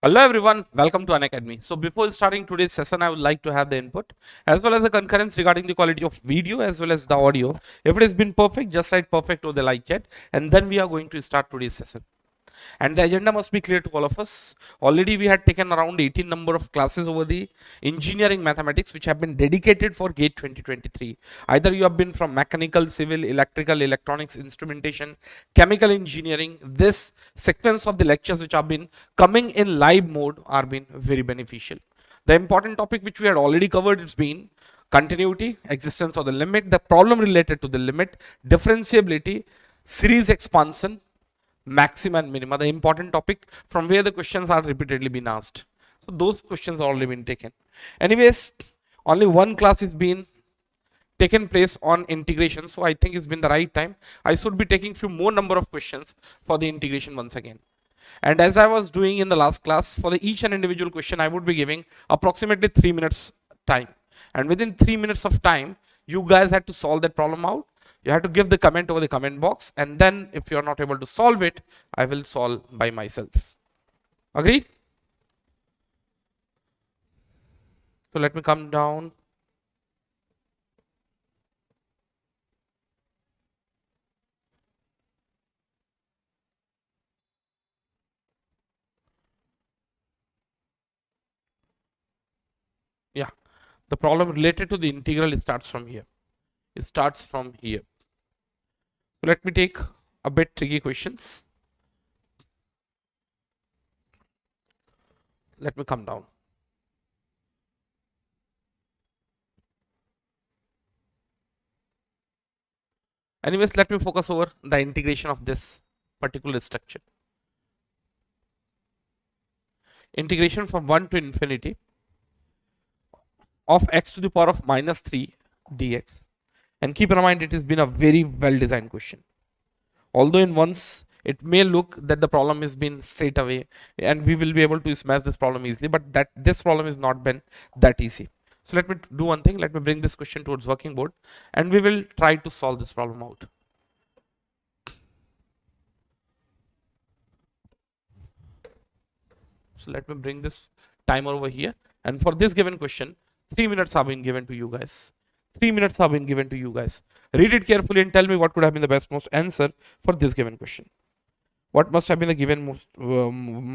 Hello everyone, welcome to Unacademy. So before starting today's session, I would like to have the input as well as the concurrence regarding the quality of video as well as the audio. If it has been perfect, just write perfect to the like chat and then we are going to start today's session. And the agenda must be clear to all of us. Already we had taken around 18 number of classes over the engineering mathematics which have been dedicated for GATE 2023. Either you have been from mechanical, civil, electrical, electronics, instrumentation, chemical engineering. This sequence of the lectures which have been coming in live mode are been very beneficial. The important topic which we had already covered has been continuity, existence of the limit, the problem related to the limit, differentiability, series expansion, maxima and minima, the important topic from where the questions are repeatedly been asked. So those questions are already been taken. Anyways, only one class is being taken place on integration. So I think it's been the right time. I should be taking few more number of questions for the integration once again. And as I was doing in the last class, for the each and individual question, I would be giving approximately 3 minutes time. And within 3 minutes of time, you guys had to solve that problem out. You have to give the comment over the comment box. And then if you're not able to solve it, I will solve by myself. Agreed? So let me come down. Yeah, the problem related to the integral, it starts from here. It starts from here. So let me take a bit tricky questions. Let me come down. Anyways, let me focus over the integration of this particular structure. Integration from 1 to infinity of x to the power of minus 3 dx. And keep in mind, it has been a very well designed question. Although in once it may look that the problem has been straight away and we will be able to smash this problem easily, but that this problem has not been that easy. So let me do one thing. Let me bring this question towards working board and we will try to solve this problem out. So let me bring this timer over here. And for this given question, 3 minutes have been given to you guys. 3 minutes have been given to you guys. Read it carefully and tell me what could have been the best most answer for this given question. What must have been the given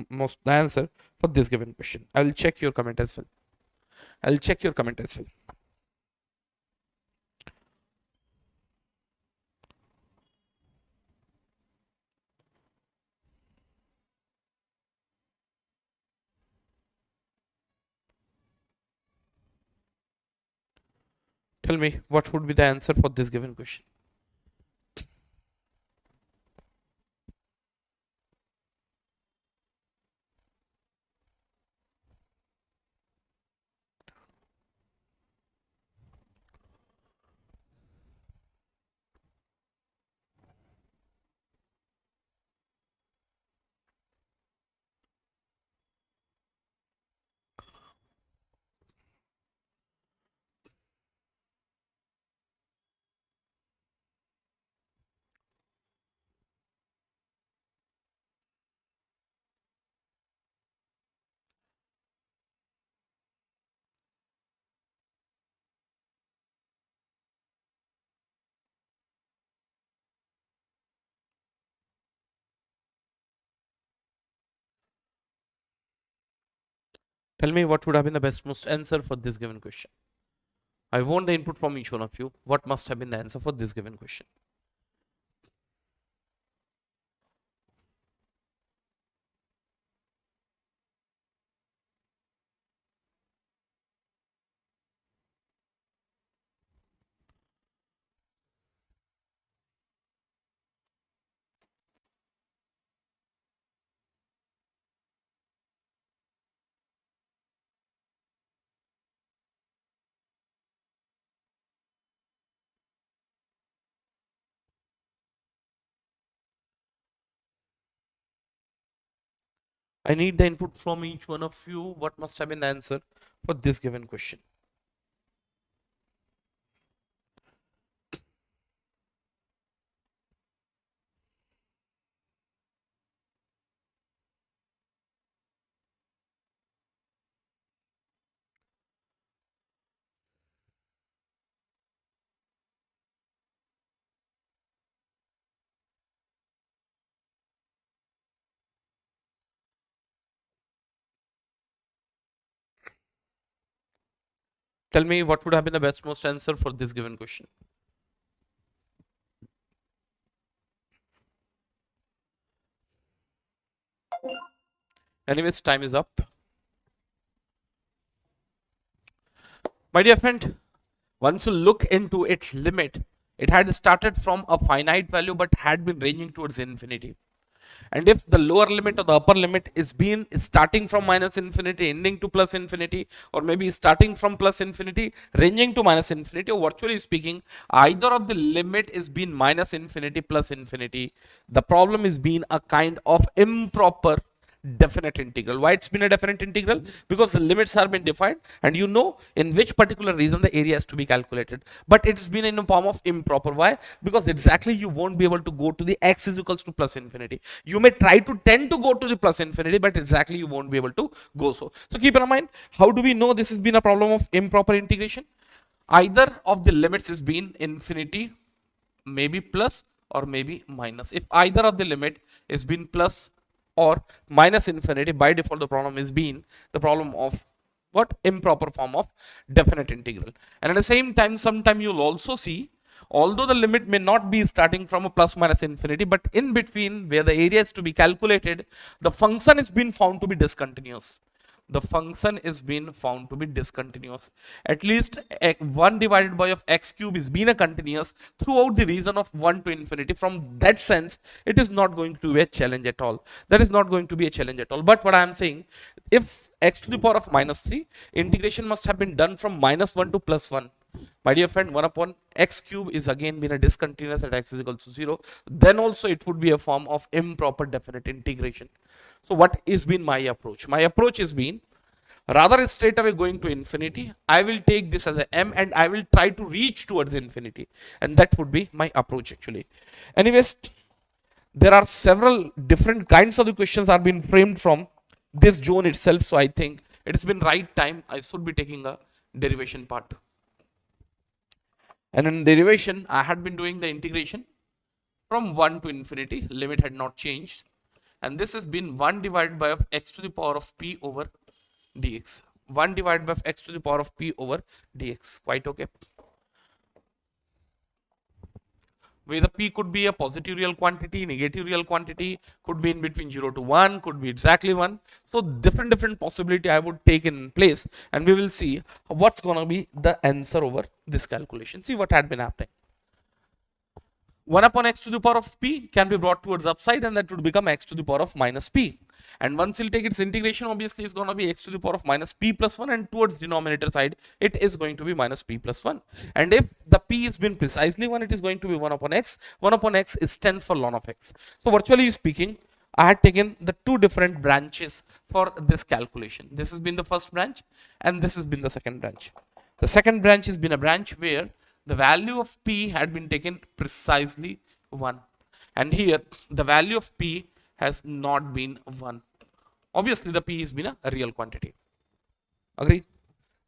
most answer for this given question? I will check your comment as well. I'll check your comment as well. Tell me what would be the answer for this given question. Tell me what would have been the best most answer for this given question. I want the input from each one of you. What must have been the answer for this given question? I need the input from each one of you. What must have been the answer for this given question? Tell me what would have been the best most answer for this given question. Anyways, time is up. My dear friend, once you look into its limit, it had started from a finite value but had been ranging towards infinity. And if the lower limit or the upper limit is been starting from minus infinity, ending to plus infinity, or maybe starting from plus infinity, ranging to minus infinity, or virtually speaking, either of the limit is been minus infinity plus infinity, the problem is being a kind of improper definite integral. Why it's been a definite integral? Because the limits have been defined and you know in which particular reason the area has to be calculated, but it's been in a form of improper. Why? Because exactly you won't be able to go to the x is equals to plus infinity. You may try to tend to go to the plus infinity, but exactly you won't be able to go. So keep in mind, how do we know this has been a problem of improper integration? Either of the limits is been infinity, maybe plus, or maybe minus. If either of the limit is been plus or minus infinity, by default the problem is being the problem of what? Improper form of definite integral. And at the same time, sometime you'll also see, although the limit may not be starting from a plus minus infinity, but in between where the area is to be calculated, the function is being found to be discontinuous. The function is being found to be discontinuous. At least 1 divided by of x cube is being a continuous throughout the region of 1 to infinity. From that sense, it is not going to be a challenge at all. That is not going to be a challenge at all. But what I am saying, if x to the power of minus 3, integration must have been done from minus 1 to plus 1. My dear friend, 1 upon x cube is again been a discontinuous at x is equal to 0. Then also it would be a form of improper definite integration. So what is been my approach? My approach has been rather straight away going to infinity. I will take this as a m and I will try to reach towards infinity. And that would be my approach actually. Anyways, there are several different kinds of the questions are being framed from this zone itself. So I think it's been right time I should be taking a derivation part. And in derivation, I had been doing the integration from 1 to infinity. Limit had not changed. And this has been 1 divided by of x to the power of p over dx. 1 divided by of x to the power of p over dx. Quite okay. Where the p could be a positive real quantity, negative real quantity, could be in between 0 to 1, could be exactly 1. So different possibility I would take in place, and we will see what's going to be the answer over this calculation. See what had been happening. 1 upon x to the power of p can be brought towards upside, and that would become x to the power of minus p. And once you'll take its integration, obviously it's going to be x to the power of minus p plus 1, and towards denominator side it is going to be minus p plus 1. And if the p has been precisely 1, it is going to be 1 upon x. 1 upon x is 10 for ln of x. So virtually speaking, I had taken the two different branches for this calculation. This has been the first branch and this has been the second branch. The second branch has been a branch where the value of p had been taken precisely 1, and here the value of p has not been 1. Obviously the p has been a real quantity. Agreed?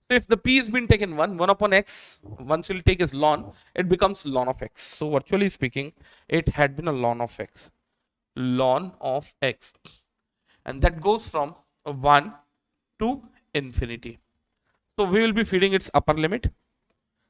So if the p has been taken 1 upon x, once you'll take as ln, it becomes ln of x. So virtually speaking, it had been a ln of x. Ln of x. And that goes from 1 to infinity. So we will be feeding its upper limit.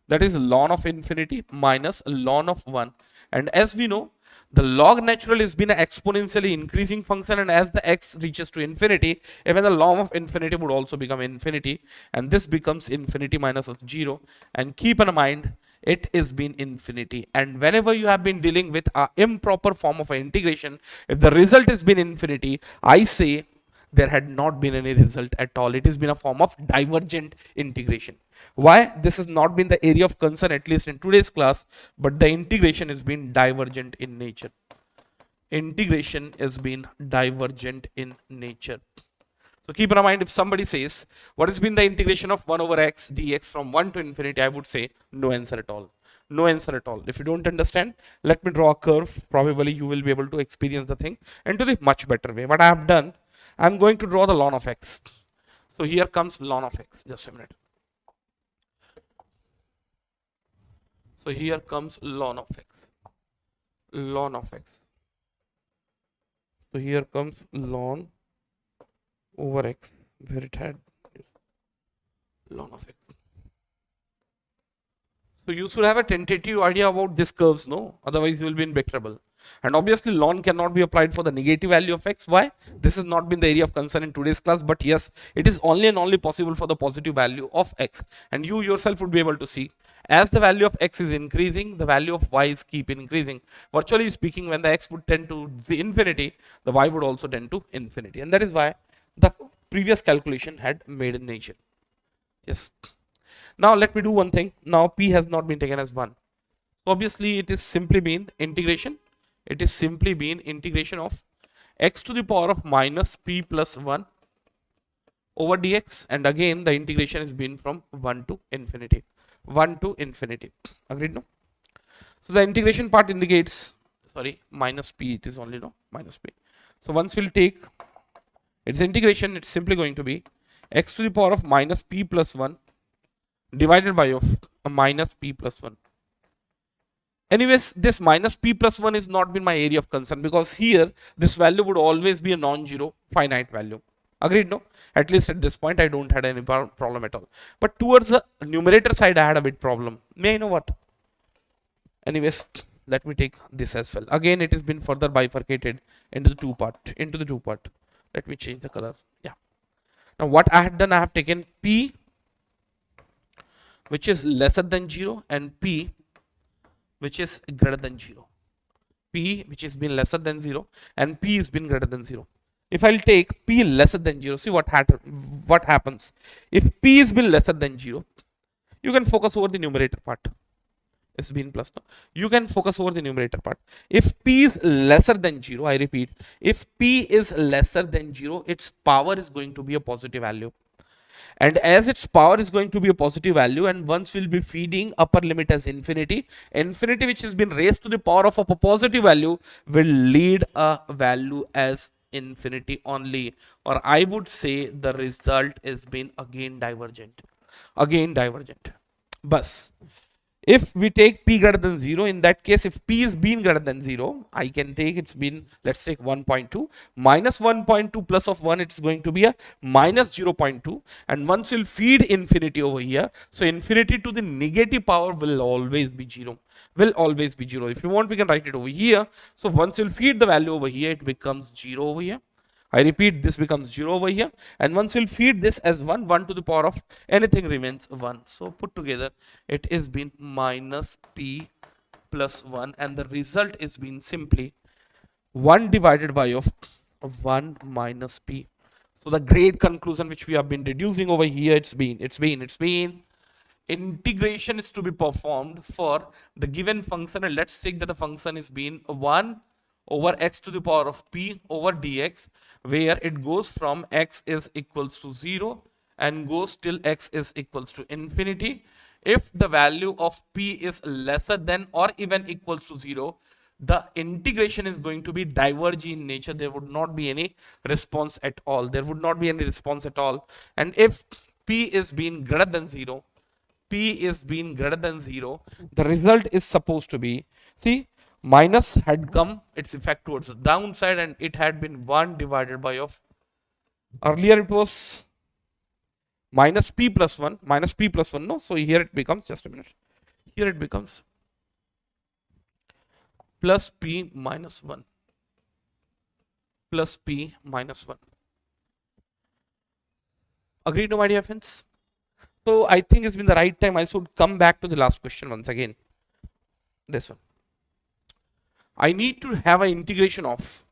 That is ln of infinity minus ln of 1. And as we know, the log natural has been an exponentially increasing function, and as the x reaches to infinity, even the ln of infinity would also become infinity, and this becomes infinity minus of 0. And keep in mind, it is been infinity, and whenever you have been dealing with an improper form of an integration, if the result has been infinity, I say there had not been any result at all. It has been a form of divergent integration. Why? This has not been the area of concern, at least in today's class, but the integration has been divergent in nature. Integration has been divergent in nature. So keep in mind, if somebody says, what has been the integration of 1 over x dx from 1 to infinity, I would say no answer at all. No answer at all. If you don't understand, let me draw a curve. Probably you will be able to experience the thing into the much better way. What I have done, I'm going to draw the ln of x. So here comes ln of x. Just a minute. So here comes ln of x. Ln of x. So here comes ln over x, where it had ln of x. So you should have a tentative idea about these curves, no? Otherwise, you will be in big trouble. And obviously, ln cannot be applied for the negative value of x. Why? This has not been the area of concern in today's class, but yes, it is only and only possible for the positive value of x. And you yourself would be able to see, as the value of x is increasing, the value of y is keep increasing. Virtually speaking, when the x would tend to the infinity, the y would also tend to infinity. And that is why the previous calculation had made in nature. Yes. Now let me do one thing. Now p has not been taken as 1. So obviously it is simply been integration. It is simply been integration of x to the power of minus p plus 1 over dx, and again the integration is been from 1 to infinity. 1 to infinity. Agreed, no? So the integration part indicates, sorry, minus p, it is only, no, minus p. So once we'll take its integration, it's simply going to be x to the power of minus p plus 1 divided by of minus p plus 1. Anyways, this minus p plus 1 is not been my area of concern, because here this value would always be a non-zero finite value. Agreed, no? At least at this point I don't had any problem at all. But towards the numerator side I had a bit problem. May I know what? Anyways, let me take this as well. Again, it has been further bifurcated into the two part. Let me change the color. Yeah. Now what I had done, I have taken p which is lesser than 0 and p which is greater than 0. P which has been lesser than 0 and p is been greater than 0. If I'll take p lesser than 0, see what happens. If p is been lesser than 0, you can focus over the numerator part. It's been plus, no? You can focus over the numerator part. If p is lesser than 0, I repeat, if p is lesser than 0, its power is going to be a positive value. And as its power is going to be a positive value, and once we'll be feeding upper limit as infinity, infinity which has been raised to the power of a positive value will lead a value as infinity only, or I would say the result is been again divergent. Bus. If we take p greater than 0, in that case, if p is been greater than 0, I can take it's been, let's take 1.2 minus 1.2 plus of 1, it's going to be a minus 0.2, and once we'll feed infinity over here, so infinity to the negative power will always be 0. If you want, we can write it over here. So once you'll feed the value over here, it becomes 0 over here. I repeat, this becomes 0 over here, and once we'll feed this as 1 to the power of anything remains 1. So put together, it is been minus p plus 1, and the result is been simply 1 divided by of 1 minus p. So the great conclusion which we have been deducing over here, it's been integration is to be performed for the given function, and let's take that the function is been 1 over x to the power of p over dx, where it goes from x is equals to 0 and goes till x is equals to infinity. If the value of p is lesser than or even equals to 0, the integration is going to be divergent in nature. There would not be any response at all. And if p is being greater than 0, the result is supposed to be, see, minus had come its effect towards the downside, and it had been 1 divided by of, earlier it was minus p plus 1, no? So here it becomes, just a minute, here it becomes plus p minus 1. Agreed, no, my dear friends? So I think it's been the right time I should come back to the last question once again. This one. I need to have an integration of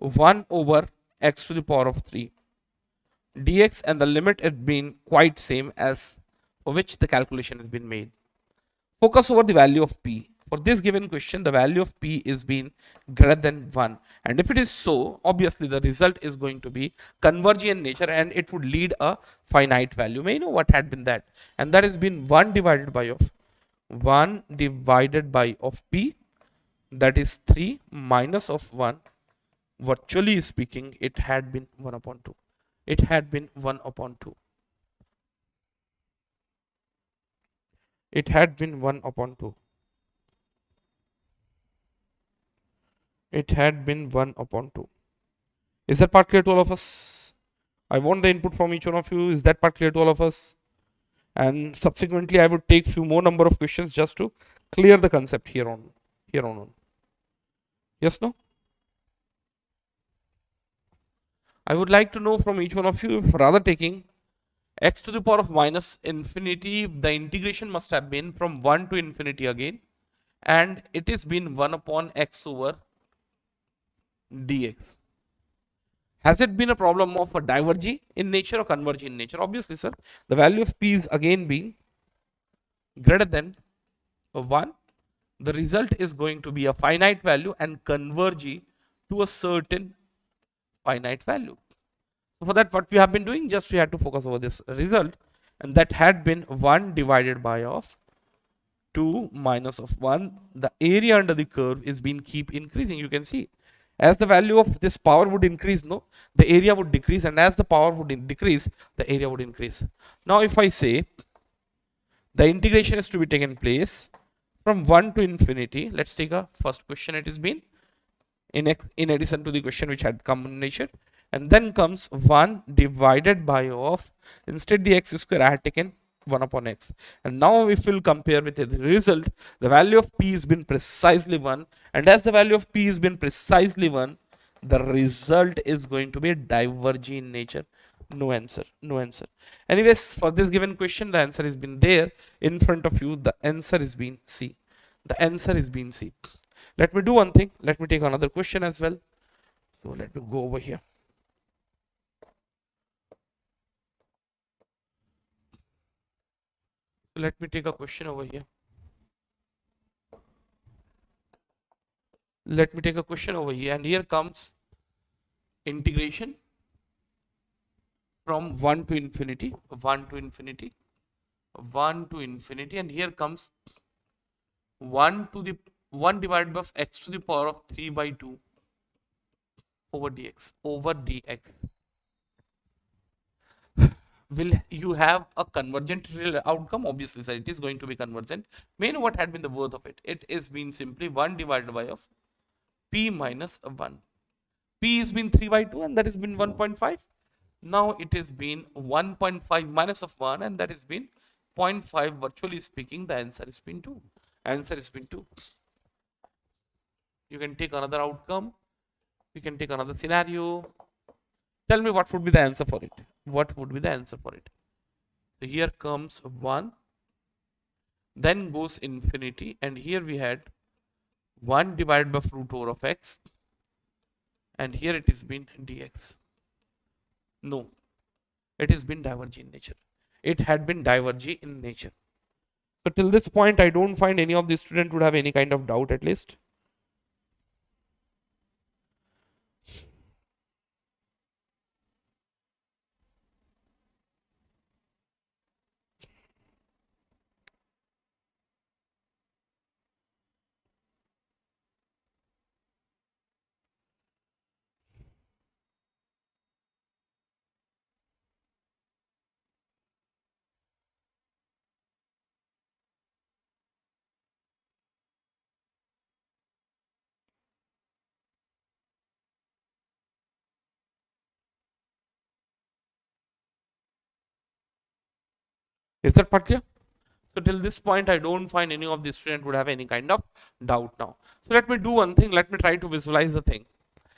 1 over x to the power of 3 dx, and the limit has been quite same as for which the calculation has been made. Focus over the value of p. For this given question, the value of p is being greater than 1, and if it is so, obviously the result is going to be convergent in nature, and it would lead a finite value. May you know what had been that? And that has been 1 divided by of p, that is 3 minus of 1. Virtually speaking, it had been 1 upon 2. It had been 1 upon 2. Is that part clear to all of us? I want the input from each one of you. Is that part clear to all of us? and subsequently I would take few more number of questions just to clear the concept here on. Yes, no? I would like to know from each one of you, if rather taking x to the power of minus infinity, the integration must have been from 1 to infinity again, and it is been 1 upon x over dx. Has it been a problem of a diverging in nature or converging in nature? Obviously, sir. The value of p is again being greater than 1. The result is going to be a finite value and converge to a certain finite value. So for that, what we have been doing, just we had to focus over this result, and that had been 1 divided by of 2 minus of 1. The area under the curve is being keep increasing. You can see as the value of this power would increase, no, the area would decrease, and as the power would decrease, the area would increase. Now if I say the integration is to be taken place from 1 to infinity, let's take a first question. It has been in addition to the question which had come in nature, and then comes 1 divided by of, instead the x square I had taken 1 upon x, and now if we'll compare with the result, the value of p has been precisely 1, and as the value of p has been precisely 1, the result is going to be diverging in nature. No answer, no answer. Anyways, for this given question, the answer has been there in front of you. The answer is being C. The answer is being C. Let me do one thing. Let me take another question as well. So let me go over here. Let me take a question over here. Let me take a question over here, and here comes integration from 1 to infinity, 1 to infinity, 1 to infinity, and here comes 1 to the 1 divided by x to the power of 3 by 2 over dx. Will you have a convergent real outcome? Obviously, sir, it is going to be convergent. May I know what had been the worth of it? It is been simply 1 divided by of p minus 1. P has been 3 by 2, and that has been 1.5. Now it has been 1.5 minus of 1, and that has been 0.5. Virtually speaking, the answer has been 2. Answer has been 2. You can take another outcome. You can take another scenario. Tell me what would be the answer for it. What would be the answer for it? So here comes 1, then goes infinity, and here we had 1 divided by root over of x, and here it has been dx. No, it has been diverging in nature. It had been diverging in nature. So till this point, I don't find any of the student would have any kind of doubt at least. Is that part clear? So till this point, I don't find any of the student would have any kind of doubt now. So let me do one thing. Let me try to visualize the thing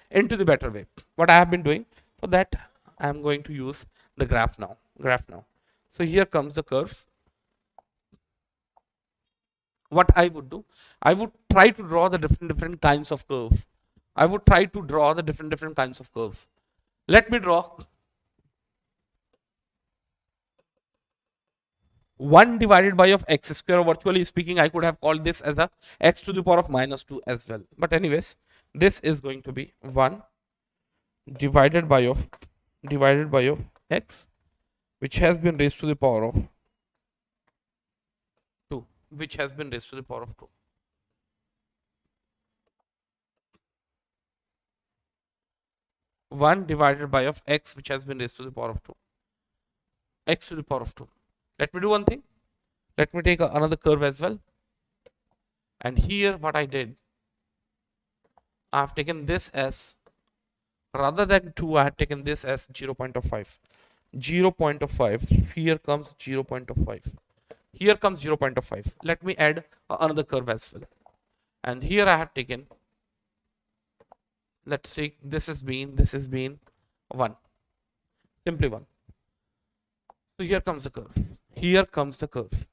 into the better way. What I have been doing, for that I am going to use the graph now. So here comes the curve. What I would do, I would try to draw the different kinds of curve. I would try to draw the different kinds of curve. Let me draw 1 divided by of x square. Virtually speaking, I could have called this as a x to the power of minus 2 as well. But anyways, this is going to be 1 divided by of x, which has been raised to the power of 2, which has been raised to the power of 2. One divided by of x, which has been raised to the power of 2. X to the power of 2. Let me do one thing. Let me take another curve as well. And here what I did, I have taken this as, rather than 2, I had taken this as 0.5. 0.5. Here comes 0.5. Here comes 0.5. Let me add another curve as well. And here I have taken, let's say this has been 1. Simply 1. So here comes the curve. Here comes the curve.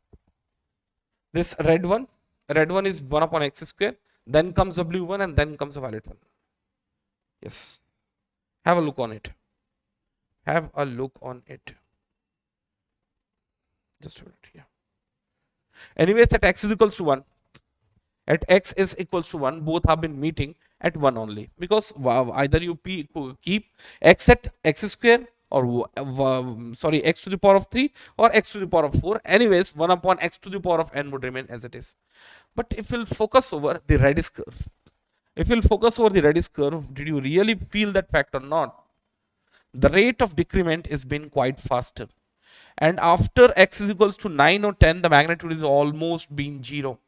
This red one is 1 upon x square. Then comes the blue one and then comes the violet one. Yes. Have a look on it. Have a look on it. Just a minute here. Anyways, at x is equals to 1. At x is equals to 1, both have been meeting at 1 only. Because either you keep x at x square or sorry, x to the power of 3 or x to the power of 4. Anyways, 1 upon x to the power of n would remain as it is. But if we'll focus over the radius curve, if you'll focus over the radius curve, did you really feel that fact or not? The rate of decrement is been quite faster. And after x is equals to 9 or 10, the magnitude is almost being 0.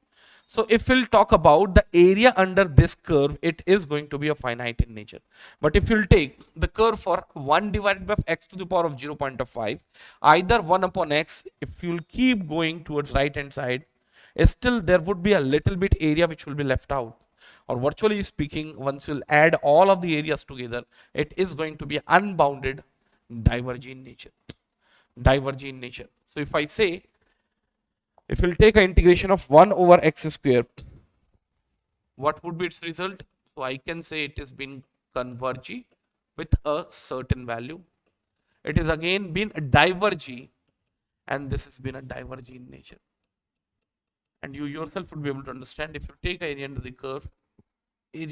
So if we'll talk about the area under this curve, it is going to be a finite in nature. But if you'll take the curve for 1 divided by x to the power of 0.5, either 1 upon x, if you'll keep going towards right hand side, still there would be a little bit area which will be left out. Or virtually speaking, once you'll add all of the areas together, it is going to be unbounded diverging nature. Diverging nature. So if I say, if we'll take an integration of 1 over x square, what would be its result? So I can say it has been converging with a certain value. It is again been a diverging, and this has been a diverging nature. And you yourself would be able to understand if you take area under the curve, the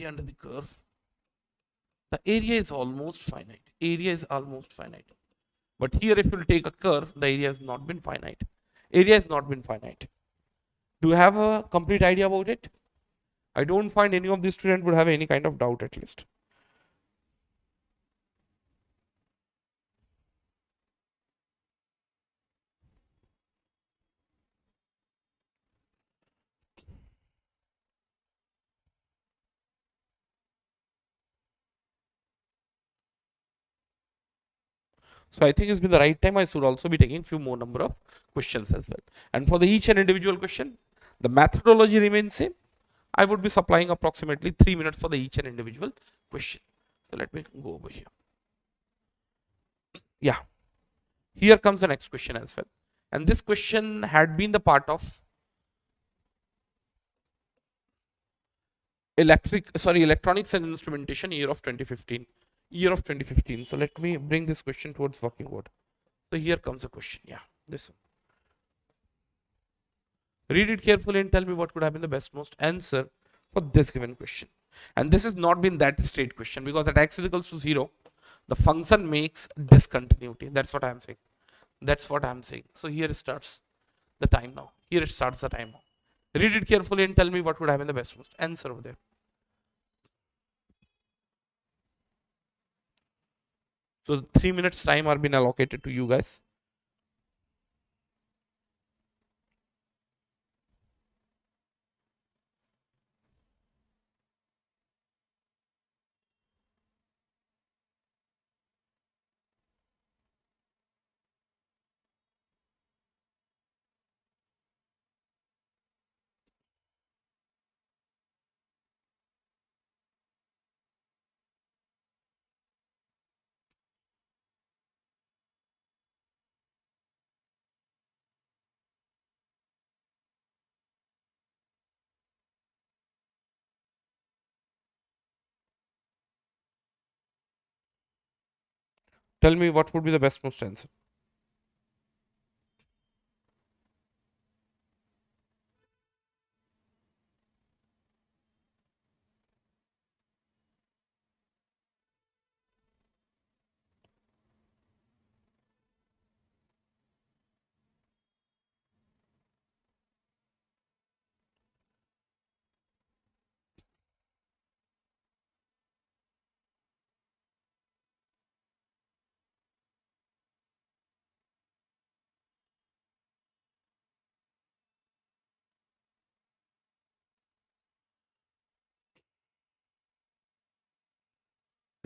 area is almost finite. Area is almost finite. But here, if you take a curve, the area has not been finite. Area has not been finite. Do you have a complete idea about it? I don't find any of the student would have any kind of doubt at least. So I think it's been the right time. I should also be taking few more number of questions as well. And for the each and individual question, the methodology remains same. I would be supplying approximately 3 minutes for the each and individual question. So let me go over here. Yeah. Here comes the next question as well. And this question had been the part of electronics and instrumentation year of 2015. So let me bring this question towards working board. So here comes the question. Yeah, this one. Read it carefully and tell me what could have been the best most answer for this given question. And this has not been that straight question, because at x is equals to 0, the function makes discontinuity. That's what I'm saying. That's what I'm saying. So here starts the time now. Here it starts the time now. Read it carefully and tell me what would have been the best most answer over there. So 3 minutes time are been allocated to you guys. Tell me what would be the best most answer.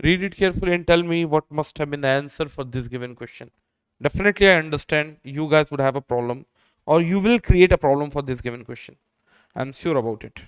Read it carefully and tell me what must have been the answer for this given question. Definitely, I understand you guys would have a problem, or you will create a problem for this given question. I'm sure about it.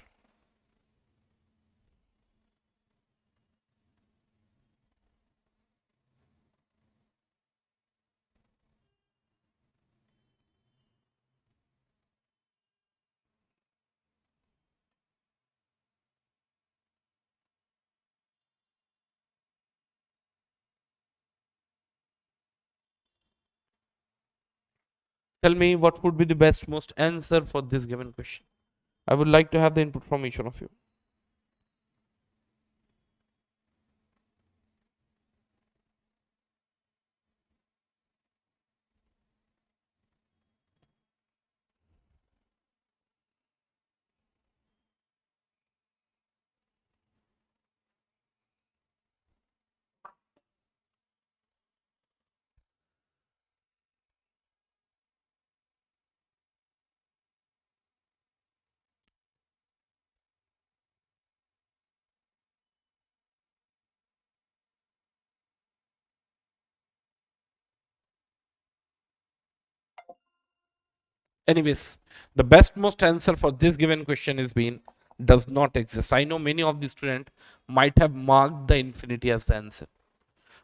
Tell me what would be the best, most answer for this given question. I would like to have the input from each one of you. Anyways, the best, most answer for this given question is being does not exist. I know many of the students might have marked the infinity as the answer.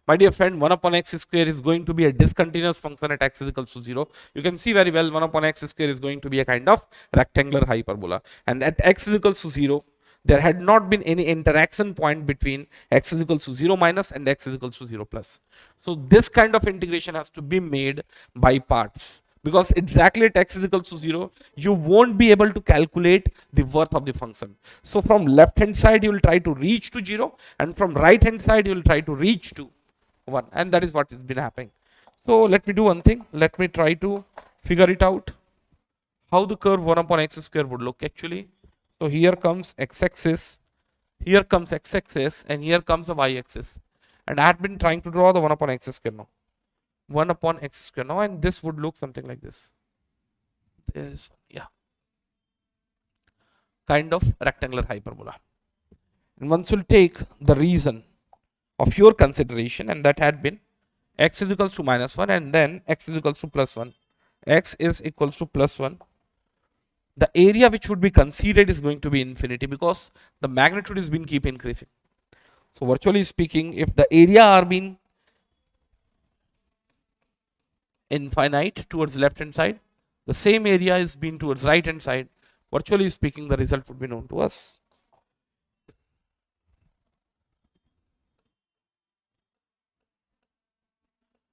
My dear friend, 1 upon x square is going to be a discontinuous function at x is equals to 0. You can see very well 1 upon x square is going to be a kind of rectangular hyperbola. And at x is equals to 0, there had not been any interaction point between x is equals to 0 minus and x is equals to 0 plus. So this kind of integration has to be made by parts. Because exactly at x is equals to 0, you won't be able to calculate the worth of the function. So from left hand side, you will try to reach to 0, and from right hand side, you will try to reach to 1, and that is what has been happening. So let me do one thing. Let me try to figure it out how the curve 1 upon x square would look actually. So here comes x-axis, here comes x-axis, and here comes the y-axis. And I had been trying to draw the 1 upon x square now. 1 upon x square now, and this would look something like this. This, yeah, kind of rectangular hyperbola. And once you'll take the reason of your consideration, and that had been x is equals to minus 1 and then x is equals to plus 1. X is equals to plus 1. The area which would be considered is going to be infinity because the magnitude is being keep increasing. So virtually speaking, if the area are being infinite towards left hand side, the same area is being towards right hand side. Virtually speaking, the result would be known to us.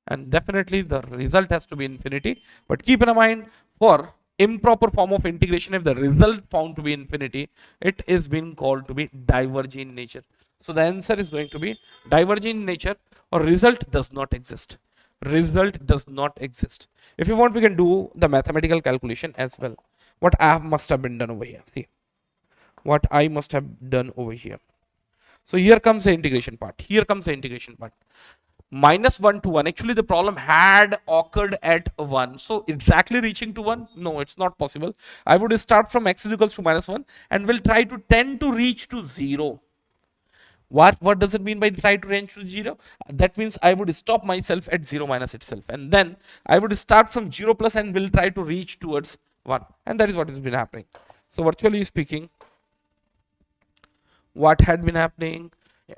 And definitely the result has to be infinity. But keep in mind, for improper form of integration, if the result found to be infinity, it is being called to be divergent in nature. So the answer is going to be divergent in nature, or result does not exist. Result does not exist. If you want, we can do the mathematical calculation as well. What I must have been done over here. See what I must have done over here. So here comes the integration part. Here comes the integration part. Minus 1 to 1. Actually, the problem had occurred at 1. So exactly reaching to 1? No, it's not possible. I would start from x is equals to minus 1 and will try to tend to reach to 0. What does it mean by try to reach to 0? That means I would stop myself at 0 minus itself. And then I would start from 0 plus and will try to reach towards 1. And that is what has been happening. So virtually speaking, what had been happening,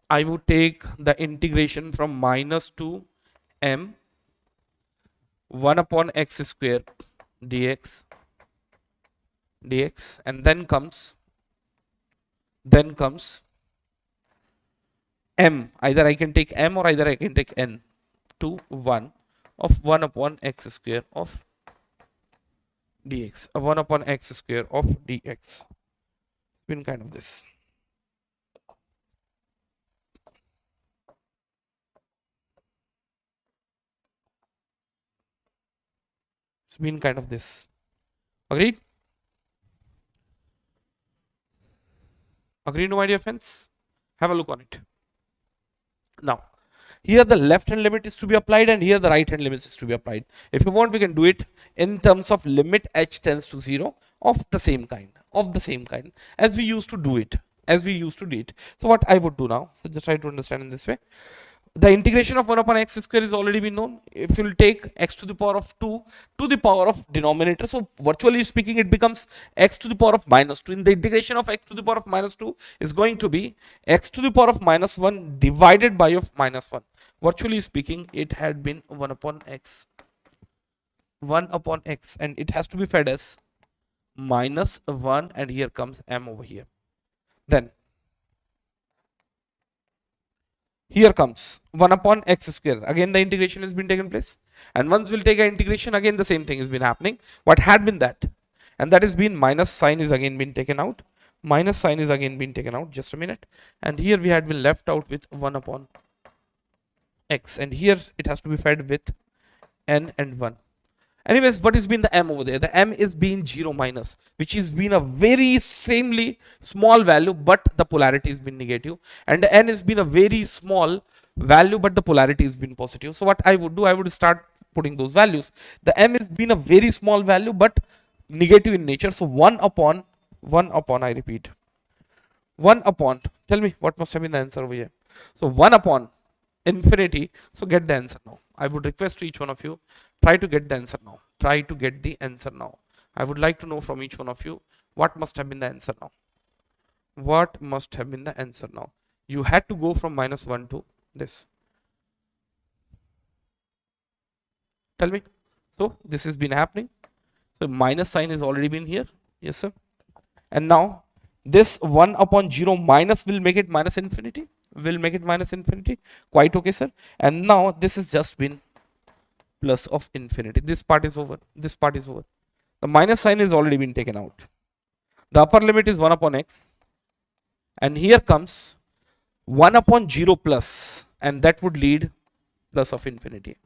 I would take the integration from minus to m 1 upon x square dx and then comes m, either I can take m or either I can take n, to 1 of 1 upon x square of dx, 1 upon x square of dx. Been kind of this. It's been kind of this. Agreed? Agreed, my dear friends? Have a look on it. Now, here the left hand limit is to be applied and here the right hand limit is to be applied. If you want, we can do it in terms of limit h tends to 0 of the same kind, as we used to do it. So what I would do now, so just try to understand in this way. the integration of 1 upon x square is already been known. If you'll take x to the power of 2 to the power of denominator, so virtually speaking it becomes x to the power of minus 2. In the integration of x to the power of minus 2 is going to be x to the power of minus 1 divided by of minus 1. Virtually speaking it had been 1 upon x, 1 upon x, and it has to be fed as minus 1, and here comes m over here. Then here comes 1 upon x square. Again the integration has been taken place, and once we'll take an integration, again the same thing has been happening. What had been that, and that has been minus sign is again been taken out, minus sign is again been taken out, just a minute, and here we had been left out with 1 upon x, and here it has to be fed with n and 1. Anyways, what has been the m over there? The m is being 0 minus, which is been a very extremely small value, but the polarity has been negative, and the n has been a very small value, but the polarity has been positive. So what I would do, I would start putting those values. The m has been a very small value, but negative in nature. So 1 upon, I repeat, 1 upon, tell me what must have been the answer over here. So 1 upon infinity. So get the answer now. I would request to each one of you, try to get the answer now. Try to get the answer now. I would like to know from each one of you what must have been the answer now. What must have been the answer now? You had to go from minus 1 to this. Tell me. So this has been happening. So minus sign has already been here. Yes, sir. And now this 1 upon 0 minus will make it minus infinity. Will make it minus infinity. Quite okay, sir. And now this has just been plus of infinity. This part is over. This part is over. The minus sign has already been taken out. The upper limit is 1 upon x. And here comes 1 upon 0 plus. And that would lead plus of infinity.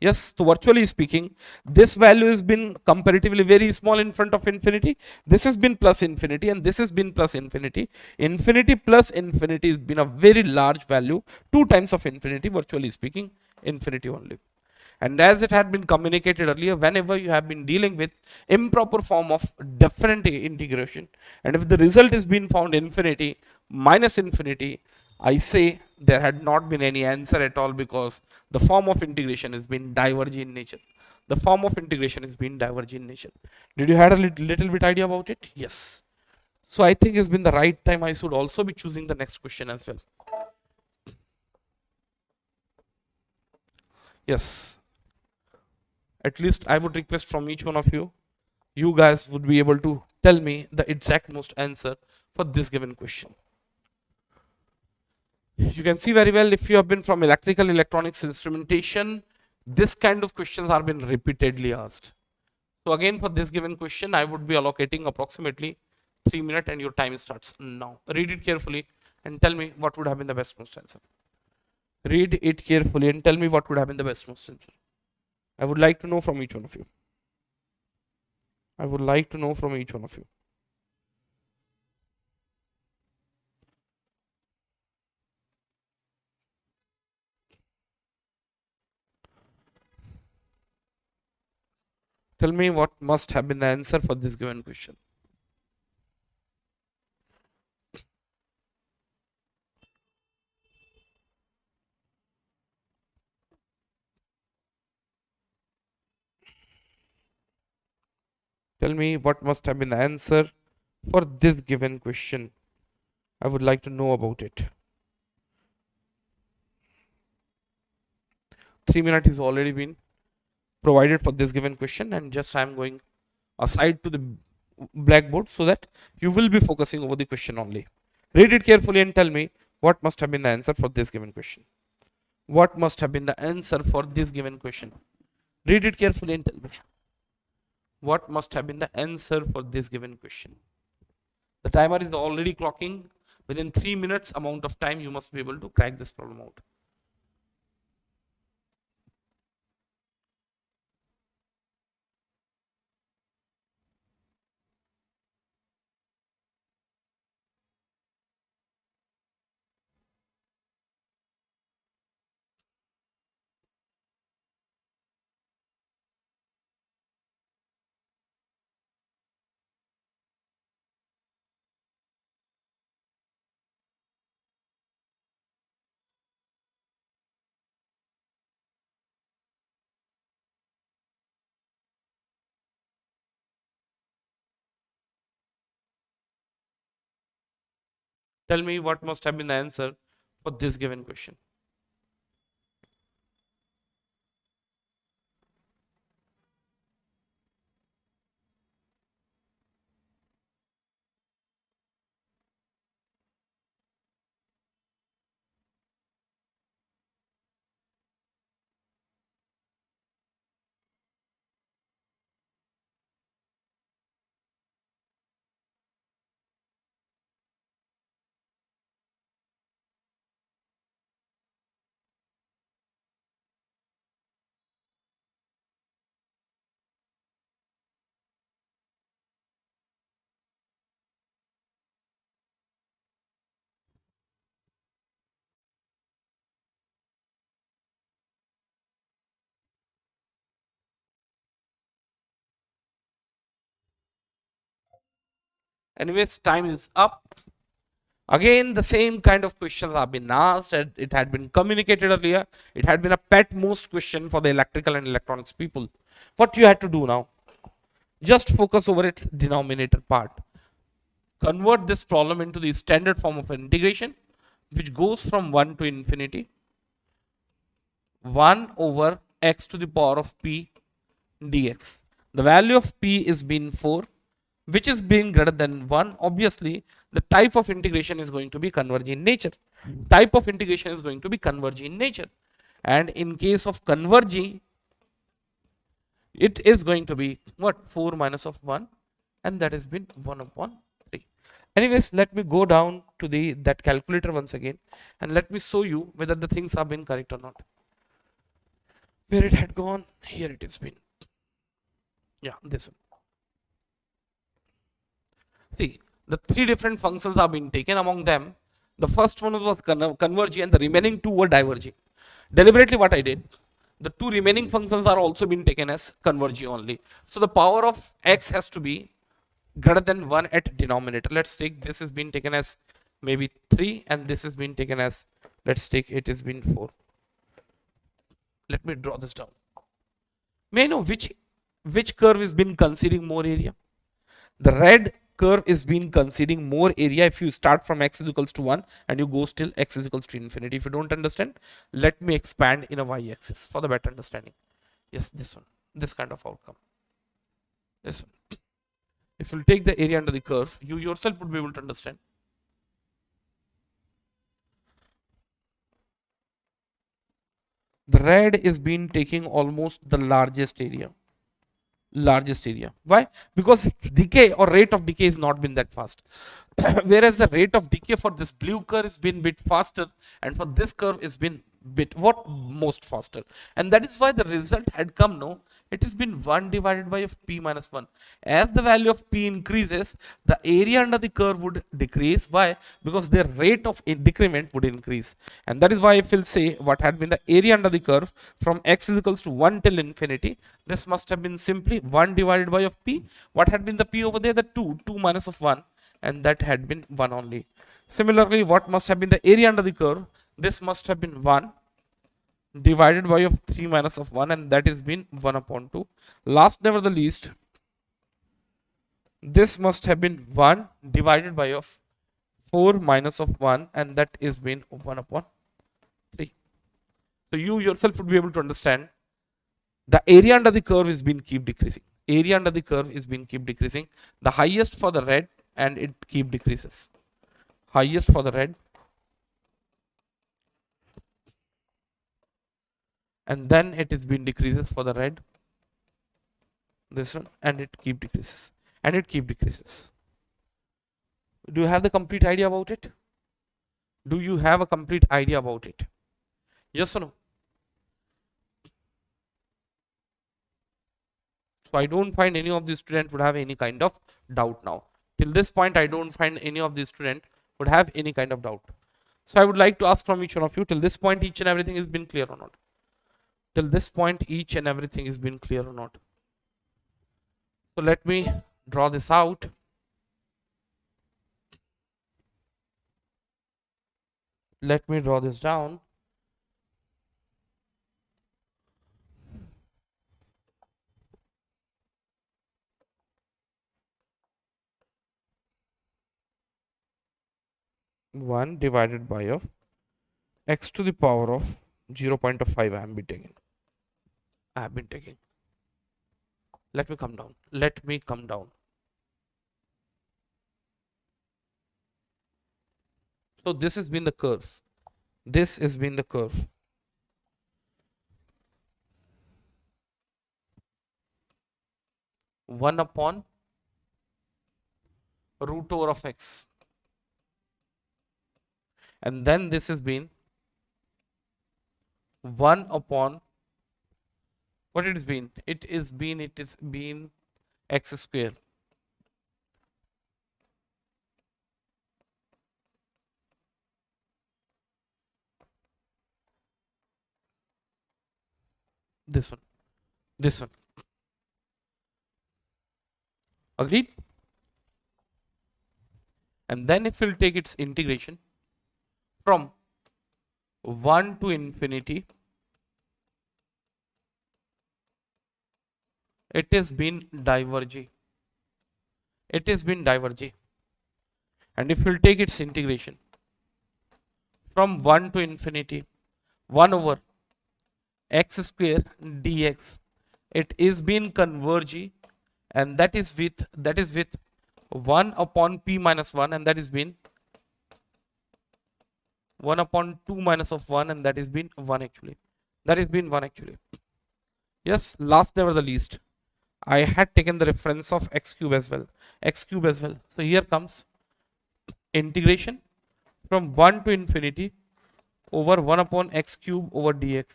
Yes, so virtually speaking, this value has been comparatively very small in front of infinity. This has been plus infinity, and this has been plus infinity. Infinity plus infinity has been a very large value, 2 times of infinity, virtually speaking, infinity only. And as it had been communicated earlier, whenever you have been dealing with improper form of different integration, and if the result is being found infinity minus infinity, I say there had not been any answer at all, because the form of integration has been divergent in nature. The form of integration has been divergent in nature. Did you had a little bit idea about it? Yes. So I think it's been the right time. I should also be choosing the next question as well. Yes. At least I would request from each one of you, you guys would be able to tell me the exact most answer for this given question. You can see very well, if you have been from electrical electronics instrumentation, this kind of questions are been repeatedly asked. So again, for this given question, I would be allocating approximately 3 minutes, and your time starts now. Read it carefully and tell me what would have been the best most answer. Read it carefully and tell me what would have been the best most answer. I would like to know from each one of you. I would like to know from each one of you. Tell me what must have been the answer for this given question. Tell me what must have been the answer for this given question. I would like to know about it. 3 minutes is already been provided for this given question, and just I am going aside to the blackboard so that you will be focusing over the question only. Read it carefully and tell me what must have been the answer for this given question. What must have been the answer for this given question? Read it carefully and tell me what must have been the answer for this given question. The timer is already clocking. Within 3 minutes amount of time, you must be able to crack this problem out. Tell me what must have been the answer for this given question. Anyways, time is up. Again, the same kind of questions have been asked, and it had been communicated earlier. It had been a pet most question for the electrical and electronics people. What you had to do now? Just focus over its denominator part. Convert this problem into the standard form of integration, which goes from 1 to infinity. 1 over x to the power of p dx. The value of p is being 4, which is being greater than 1. Obviously, the type of integration is going to be converging in nature. Type of integration is going to be converging in nature. And in case of converging, it is going to be what? 4 minus of 1, and that has been 1 upon 3. Anyways, let me go down to that calculator once again, and let me show you whether the things have been correct or not. Where it had gone? Here it has been. Yeah, this one. See, the three different functions have been taken. Among them, the first one was converging, and the remaining two were diverging. Deliberately, what I did, the two remaining functions are also being taken as converging only. So the power of x has to be greater than 1 at denominator. Let's take this has been taken as maybe 3, and this has been taken as, let's take it has been 4. Let me draw this down. May I know which curve has been conceding more area? The red curve is been conceding more area if you start from x is equals to 1 and you go still x is equals to infinity. If you don't understand, let me expand in a y-axis for the better understanding. Yes, this one, this kind of outcome. This one. If you take the area under the curve, you yourself would be able to understand. The red is been taking almost the largest area. Why? Because its decay or rate of decay has not been that fast. Whereas the rate of decay for this blue curve has been bit faster, and for this curve has been bit what most faster, and that is why the result had come. No, it has been 1 divided by of p minus 1. As the value of p increases, the area under the curve would decrease. Why? Because their rate of decrement would increase, and that is why if we'll say what had been the area under the curve from x is equals to 1 till infinity, this must have been simply 1 divided by of p. What had been the p over there? The 2 minus of 1, and that had been 1 only. Similarly, what must have been the area under the curve? This must have been 1 divided by of 3 minus of 1, and that has been 1 upon 2. Last never the least, this must have been 1 divided by of 4 minus of 1, and that is been 1 upon 3. So you yourself would be able to understand the area under the curve is been keep decreasing. Area under the curve is been keep decreasing. The highest for the red, and it keep decreases. Highest for the red, and then it is been decreases for the red. This one, and it keep decreases, and it keep decreases. Do you have the complete idea about it? Do you have a complete idea about it? Yes or no? So I don't find any of the student would have any kind of doubt now. Till this point, I don't find any of the student would have any kind of doubt. So I would like to ask from each one of you, till this point, each and everything has been clear or not? Till this point, each and everything has been clear or not? So let me draw this out. Let me draw this down. 1 divided by of x to the power of 0.5 I have been taking. I have been taking. Let me come down. Let me come down. So this has been the curve. This has been the curve. One upon root over of x. And then this has been 1 upon what it has been. It is been x square. This one. This one. Agreed? And then if we'll take its integration from 1 to infinity, it has been diverging. It has been diverging. And if we'll take its integration from 1 to infinity, 1 over x square dx, it is been converging, and that is with 1 upon p minus 1, and that is been 1 upon 2 minus of 1, and that has been 1 actually. That has been 1 actually. Yes, last never the least, I had taken the reference of x cube as well. X cube as well. So here comes integration from 1 to infinity over 1 upon x cube over dx.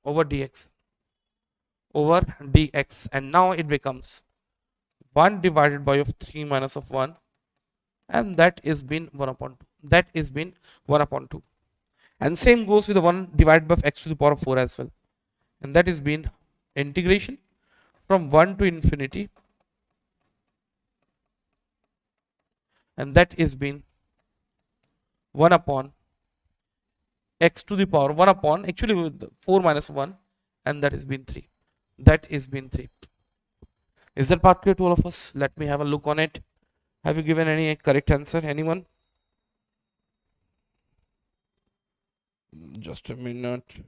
Over dx. Over dx. And now it becomes 1 divided by of 3 minus of 1. And that is been 1 upon 2. That is been 1 upon 2. And same goes with the 1 divided by x to the power of 4 as well. And that is been integration from 1 to infinity, and that is been 1 upon x to the power 1 upon actually with 4 minus 1, and that is been 3. That is been 3. Is that part clear to all of us? Let me have a look on it. Have you given any correct answer? Anyone? Just a minute.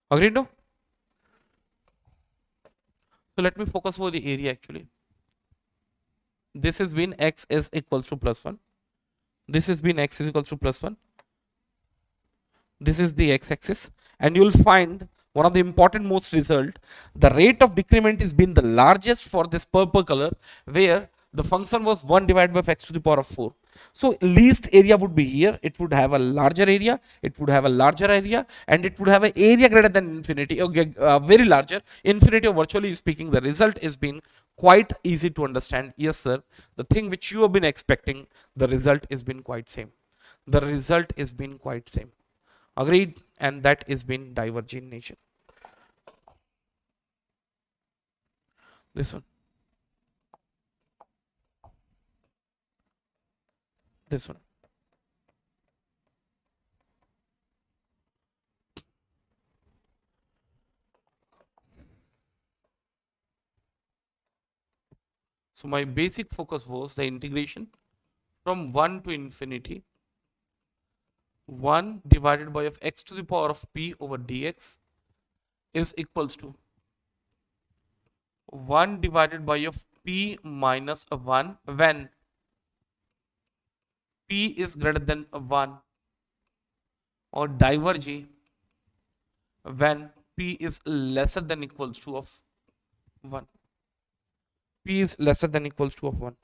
Agreed? No? So let me focus over the area actually. This has been x is equals to plus 1. This has been x is equals to plus 1. This is the x-axis, and you will find one of the important most result, the rate of decrement is been the largest for this purple color, where the function was 1 divided by x to the power of 4. So least area would be here. It would have a larger area, it would have a larger area, and it would have an area greater than infinity, okay, very larger, infinity, or virtually speaking, the result is been quite easy to understand. Yes sir, the thing which you have been expecting, the result is been quite same. The result is been quite same. Agreed? And that is been diverging. This one. This one. So my basic focus was the integration from 1 to infinity, 1 divided by of x to the power of p over dx is equals to 1 divided by of p minus 1 when p is greater than 1, or diverging when p is lesser than equals to of 1. P is lesser than equals to of 1.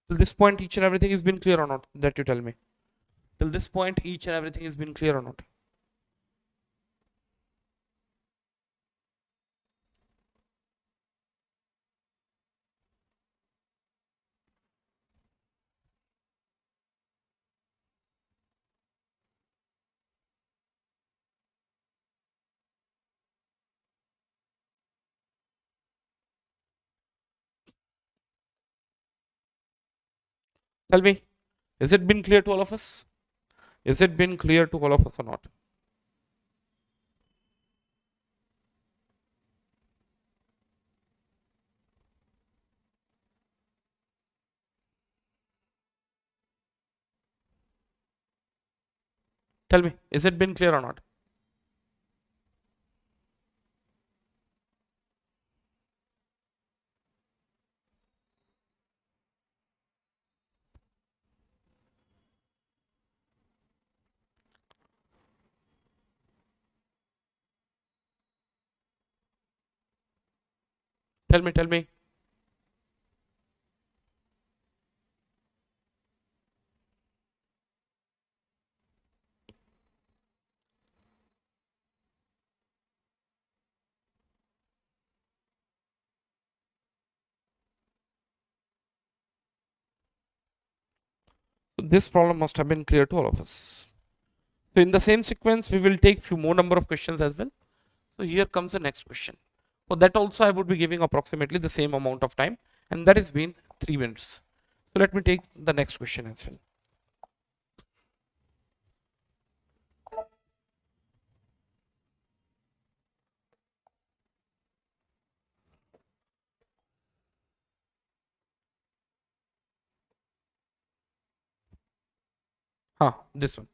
Till this point, each and everything has been clear or not? That you tell me. Till this point, each and everything has been clear or not? Tell me, is it been clear to all of us? Is it been clear to all of us or not? Tell me, is it been clear or not? Tell me, tell me. So this problem must have been clear to all of us. So in the same sequence, we will take few more number of questions as well. So here comes the next question. For that also, I would be giving approximately the same amount of time, and that is been 3 minutes. So let me take the next question as well. This one.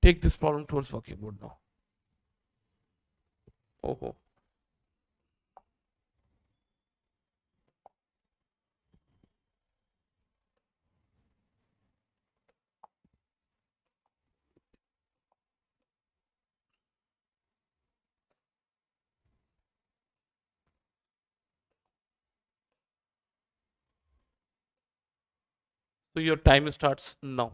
Take this problem towards working mode now. Oh. So your time starts now.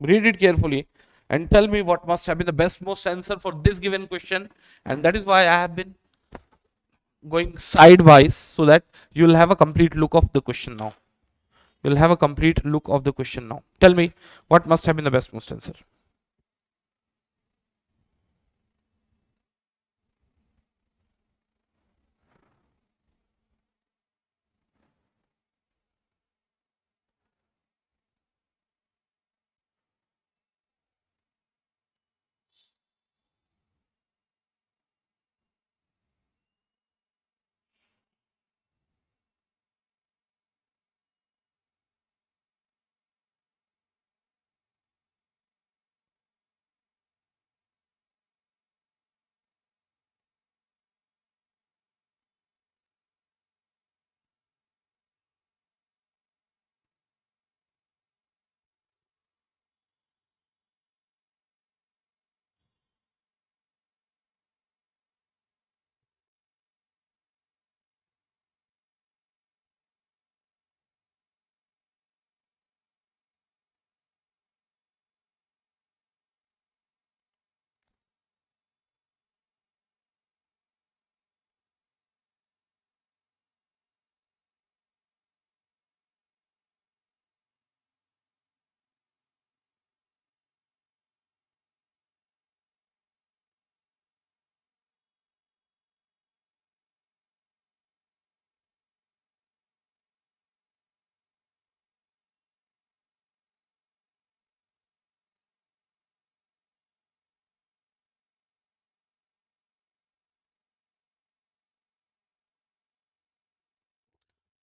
Read it carefully and tell me what must have been the best most answer for this given question. And that is why I have been going sidewise so that you'll have a complete look of the question now. You'll have a complete look of the question now. Tell me what must have been the best most answer.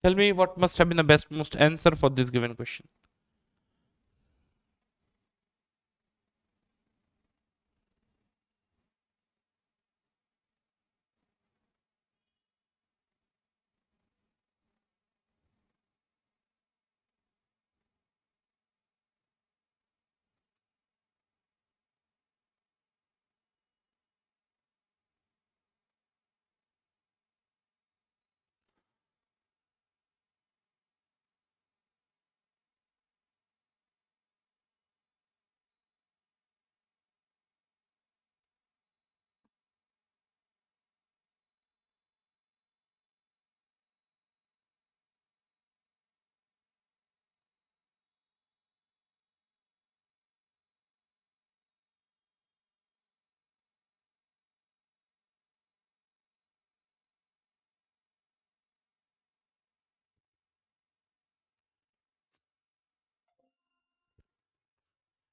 Tell me what must have been the best most answer for this given question.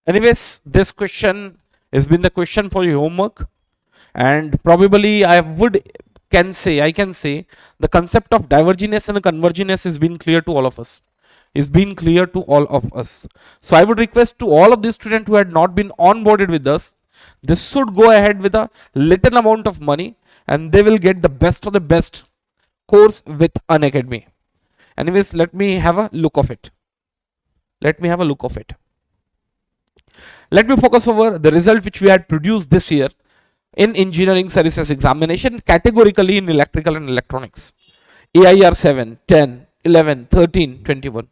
Anyways, this question has been the question for your homework, and probably I can say the concept of divergeness and convergeness has been clear to all of us. Is been clear to all of us. So I would request to all of the students who had not been onboarded with us, this should go ahead with a little amount of money, and they will get the best of the best course with Unacademy. Anyways, let me have a look of it. Let me have a look of it. Let me focus over the result which we had produced this year in engineering services examination, categorically in electrical and electronics. AIR 7, 10, 11, 13, 21.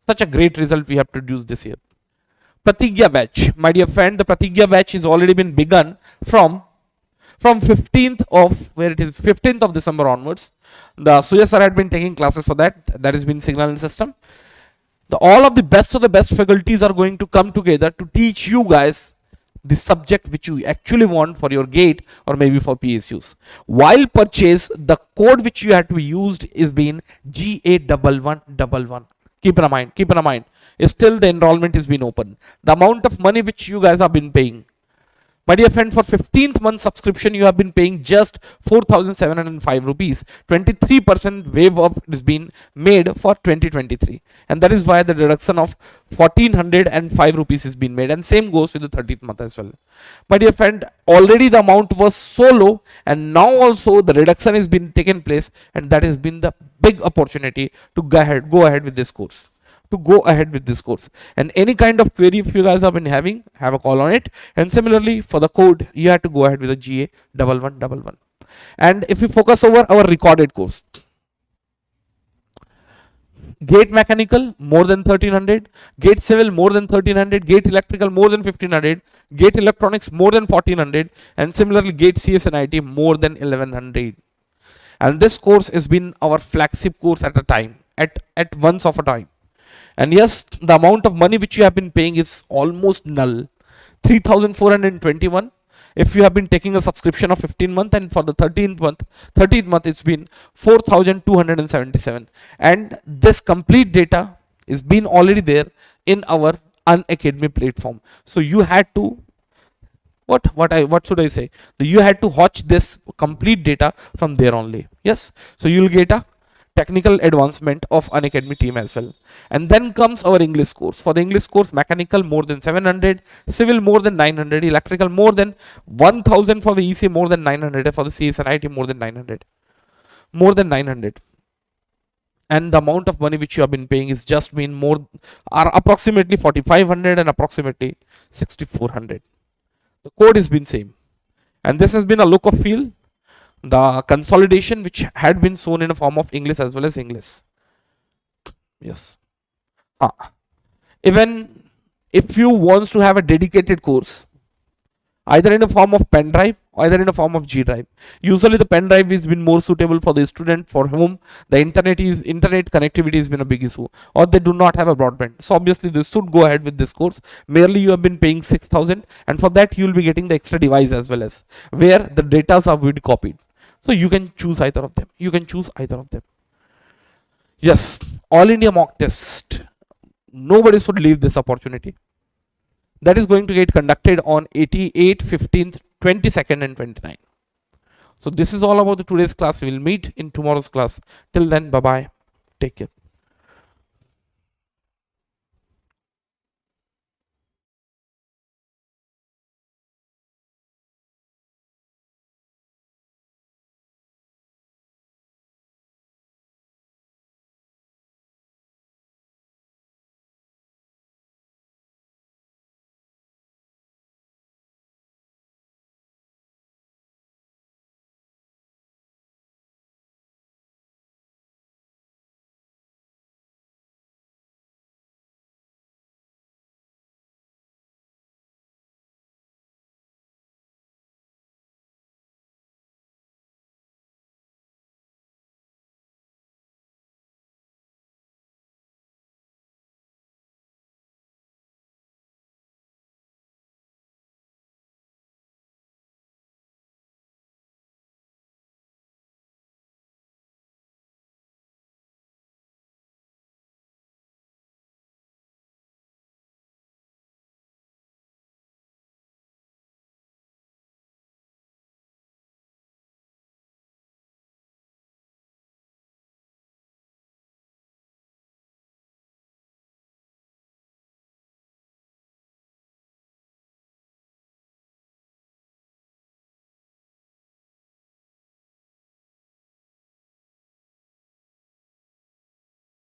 Such a great result we have produced this year. Pratigya batch, my dear friend, the Pratigya batch is already been begun from 15th of, where it is 15th of December onwards. The Suya sir had been taking classes for that. That has been signal and system. All of the best faculties are going to come together to teach you guys the subject which you actually want for your gate or maybe for PSUs. While purchase, the code which you have to be used is being GA1111. Keep in mind. Still the enrollment is being open. The amount of money which you guys have been paying, my dear friend, for 15th month subscription, you have been paying just 4,705 rupees. 23% waive off is being made for 2023. And that is why the deduction of 1,405 rupees is being made. And same goes with the 30th month as well. My dear friend, already the amount was so low, and now also the reduction has been taken place. And that has been the big opportunity to go ahead with this course. And any kind of query if you guys have been having, have a call on it. And similarly for the code, you have to go ahead with the GA1111. And if we focus over our recorded course, gate mechanical more than 1300, gate civil more than 1300, gate electrical more than 1500, gate electronics more than 1400, and similarly gate CS and IT more than 1100. And this course has been our flagship course at a time, at once of a time. And yes, the amount of money which you have been paying is almost null. 3,421 if you have been taking a subscription of 15 month, and for the 13th month it's been 4,277. And this complete data is been already there in our Unacademy platform. So you had to what should I say? You had to watch this complete data from there only. Yes, so you'll get a technical advancement of Unacademy team as well. And then comes our English course. For the English course, mechanical more than 700, civil more than 900, electrical more than 1000, for the EC more than 900, for the CS and IT more than 900. And the amount of money which you have been paying is just been approximately 4,500 and approximately 6,400. The code has been same. And this has been a look of feel. The consolidation which had been shown in a form of English as well as English. Yes. Even if you want to have a dedicated course, either in a form of pen drive or either in a form of G drive. Usually the pen drive has been more suitable for the student for whom the internet connectivity has been a big issue, or they do not have a broadband. So obviously they should go ahead with this course. Merely you have been paying 6,000, and for that you will be getting the extra device as well as where the data are will be copied. So you can choose either of them. Yes, All India mock test. Nobody should leave this opportunity. That is going to get conducted on 88th, 15th, 22nd and 29th. So this is all about the today's class. We will meet in tomorrow's class. Till then, bye-bye. Take care.